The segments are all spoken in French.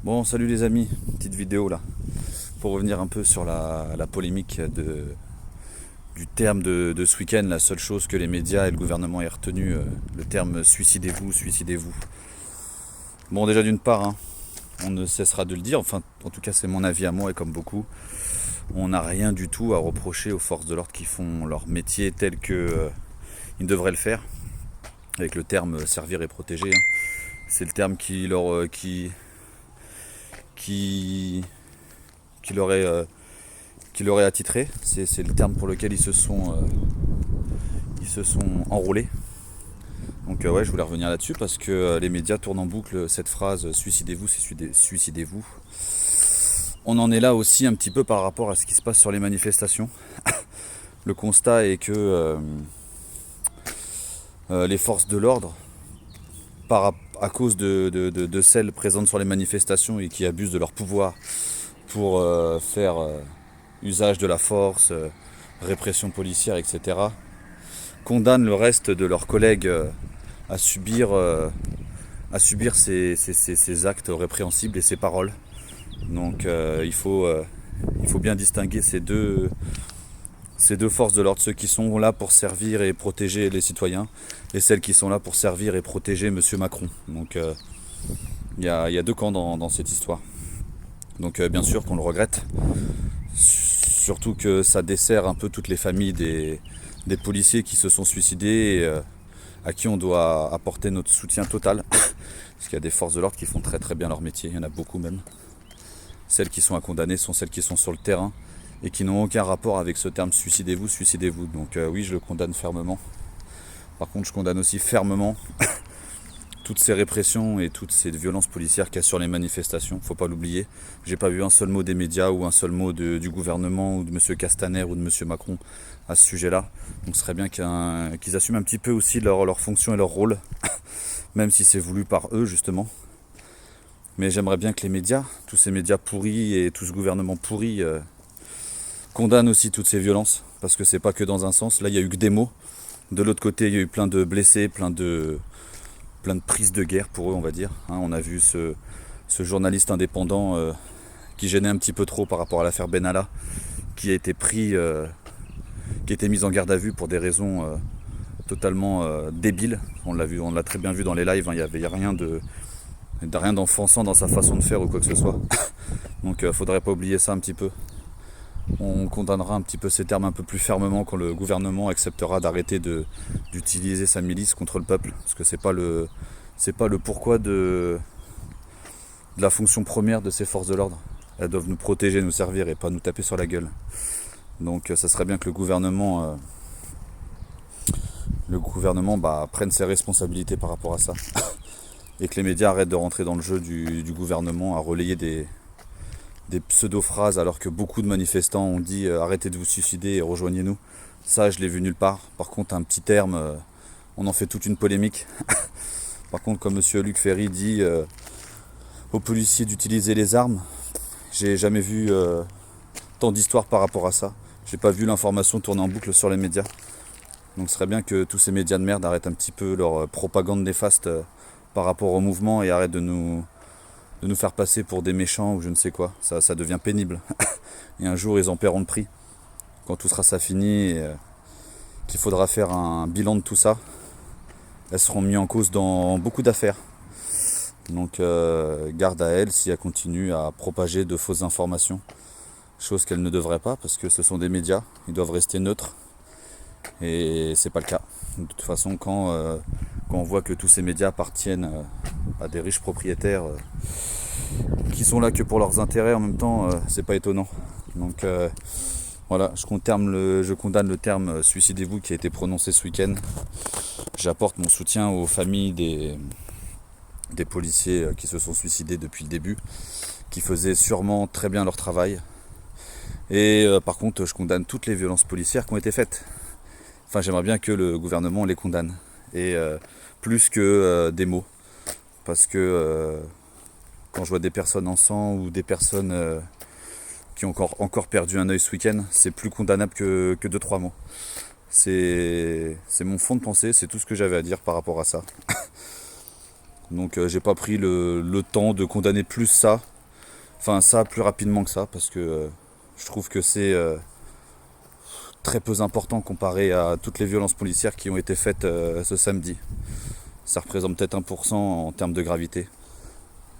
Bon, salut les amis, petite vidéo là, pour revenir un peu sur la polémique du terme de ce week-end. La seule chose que les médias et le gouvernement aient retenu, le terme suicidez-vous, suicidez-vous. Bon, déjà d'une part, hein, on ne cessera de le dire, enfin en tout cas c'est mon avis à moi et comme beaucoup, on n'a rien du tout à reprocher aux forces de l'ordre qui font leur métier tel que ils devraient le faire, avec le terme servir et protéger, hein. C'est le terme qui, qui leur est qui l'aurait attitré. C'est le terme pour lequel ils se sont enrôlés. Donc ouais, je voulais revenir là-dessus parce que les médias tournent en boucle cette phrase suicidez-vous, suicidez-vous. On en est là aussi un petit peu par rapport à ce qui se passe sur les manifestations. Le constat est que les forces de l'ordre, à cause de celles présentes sur les manifestations et qui abusent de leur pouvoir pour faire usage de la force, répression policière, etc., condamnent le reste de leurs collègues à subir, ces actes répréhensibles et ces paroles. Donc il faut bien distinguer ces deux forces de l'ordre, ceux qui sont là pour servir et protéger les citoyens, et celles qui sont là pour servir et protéger Monsieur Macron. Donc il y a deux camps dans cette histoire. Donc bien sûr qu'on le regrette, surtout que ça dessert un peu toutes les familles des policiers qui se sont suicidés et à qui on doit apporter notre soutien total. Parce qu'il y a des forces de l'ordre qui font très très bien leur métier, il y en a beaucoup même. Celles qui sont à condamner sont celles qui sont sur le terrain et qui n'ont aucun rapport avec ce terme suicidez-vous, suicidez-vous. Donc oui, je le condamne fermement. Par contre, je condamne aussi fermement toutes ces répressions et toutes ces violences policières qu'il y a sur les manifestations. Faut pas l'oublier. J'ai pas vu un seul mot des médias ou un seul mot du gouvernement ou de M. Castaner ou de M. Macron à ce sujet-là. Donc ce serait bien qu'ils assument un petit peu aussi leur fonction et leur rôle, même si c'est voulu par eux justement. Mais j'aimerais bien que les médias, tous ces médias pourris et tout ce gouvernement pourri, condamnent aussi toutes ces violences, parce que c'est pas que dans un sens. Là, il y a eu que des mots. De l'autre côté, il y a eu plein de blessés, plein de prises de guerre pour eux, on va dire. Hein, on a vu ce journaliste indépendant qui gênait un petit peu trop par rapport à l'affaire Benalla, qui a été qui a été mis en garde à vue pour des raisons totalement débiles. On l'a très bien vu dans les lives. Hein, il y a rien d'enfonçant dans sa façon de faire ou quoi que ce soit. Donc faudrait pas oublier ça un petit peu. On condamnera un petit peu ces termes un peu plus fermement quand le gouvernement acceptera d'arrêter d'utiliser sa milice contre le peuple, parce que c'est pas le pourquoi de la fonction première de ces forces de l'ordre. Elles doivent nous protéger, nous servir et pas nous taper sur la gueule. Donc ça serait bien que le gouvernement prenne ses responsabilités par rapport à ça et que les médias arrêtent de rentrer dans le jeu du gouvernement à relayer des pseudo-phrases alors que beaucoup de manifestants ont dit arrêtez de vous suicider et rejoignez-nous. Ça, je l'ai vu nulle part. Par contre, un petit terme, on en fait toute une polémique. Par contre, comme monsieur Luc Ferry dit aux policiers d'utiliser les armes, j'ai jamais vu tant d'histoires par rapport à ça. J'ai pas vu l'information tourner en boucle sur les médias. Donc ce serait bien que tous ces médias de merde arrêtent un petit peu leur propagande néfaste par rapport au mouvement et arrêtent de nous faire passer pour des méchants ou je ne sais quoi. Ça devient pénible. Et un jour, ils en paieront le prix. Quand tout sera ça fini et qu'il faudra faire un bilan de tout ça, elles seront mises en cause dans beaucoup d'affaires. Donc garde à elles si elles continuent à propager de fausses informations. Chose qu'elles ne devraient pas parce que ce sont des médias. Ils doivent rester neutres. Et c'est pas le cas. De toute façon, quand on voit que tous ces médias appartiennent à des riches propriétaires qui sont là que pour leurs intérêts en même temps, c'est pas étonnant. Donc voilà, je condamne le terme suicidez-vous qui a été prononcé ce week-end. J'apporte mon soutien aux familles des policiers qui se sont suicidés depuis le début, qui faisaient sûrement très bien leur travail. Et par contre, je condamne toutes les violences policières qui ont été faites. Enfin, j'aimerais bien que le gouvernement les condamne. Et plus que des mots. Parce que quand je vois des personnes en sang ou des personnes qui ont encore perdu un œil ce week-end, c'est plus condamnable que 2-3 mots. C'est mon fond de pensée, c'est tout ce que j'avais à dire par rapport à ça. Donc j'ai pas pris le temps de condamner plus ça Enfin ça plus rapidement que ça, parce que je trouve que c'est très peu important comparé à toutes les violences policières qui ont été faites ce samedi. Ça représente peut-être 1% en termes de gravité.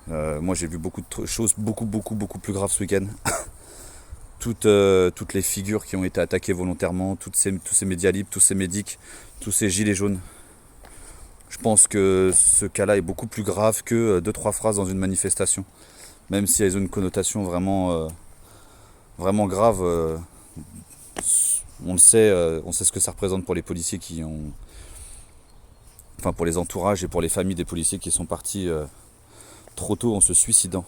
Moi j'ai vu beaucoup de choses beaucoup plus graves ce week-end. Toutes les figures qui ont été attaquées volontairement, tous ces médias libres, tous ces médics, tous ces gilets jaunes. Je pense que ce cas-là est beaucoup plus grave que 2-3 phrases dans une manifestation. Même si elles ont une connotation vraiment grave, on sait ce que ça représente pour les policiers enfin pour les entourages et pour les familles des policiers qui sont partis trop tôt en se suicidant.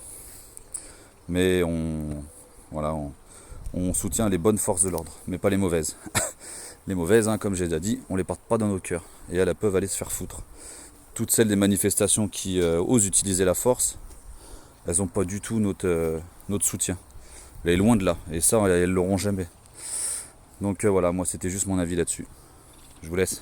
Mais on soutient les bonnes forces de l'ordre, mais pas les mauvaises. Les mauvaises, hein, comme j'ai déjà dit, on les porte pas dans nos cœurs. Et elles peuvent aller se faire foutre. Toutes celles des manifestations qui osent utiliser la force, elles n'ont pas du tout notre soutien. Et loin de là. Et ça, elles l'auront jamais. Donc voilà, moi c'était juste mon avis là-dessus. Je vous laisse.